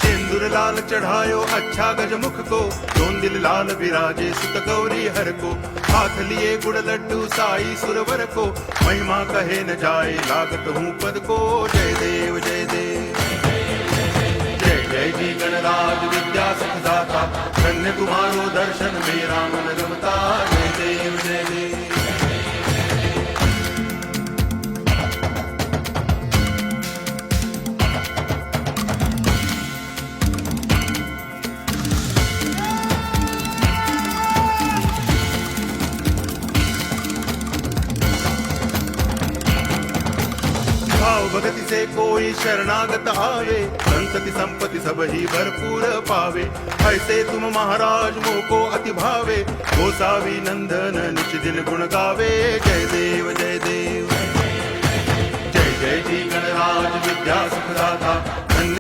सिंदूर लाल चढ़ायो अच्छा गजमुख को, दोन दिल लाल विराजे सुत गौरी हर को। हाथ लिए गुड़ लड्डू साई सुरवर को, महिमा कहे न जाए लागत हूँ पद को। जय देव जय देव जय जय जी गणराज विद्या सुखदाता, धन्य तुम्हारो दर्शन मेरा मन रमता। जय देव जय देव भाव भगति से कोई शरणागत आवे, संतति संपत्ति सब ही भरपूर पावे। ऐसे तुम महाराज मोको अति भावे, गोसावी नंदन निच दिन गुण गावे। जय देव जय देव जय जय जी गणराज विद्या सुखदाता,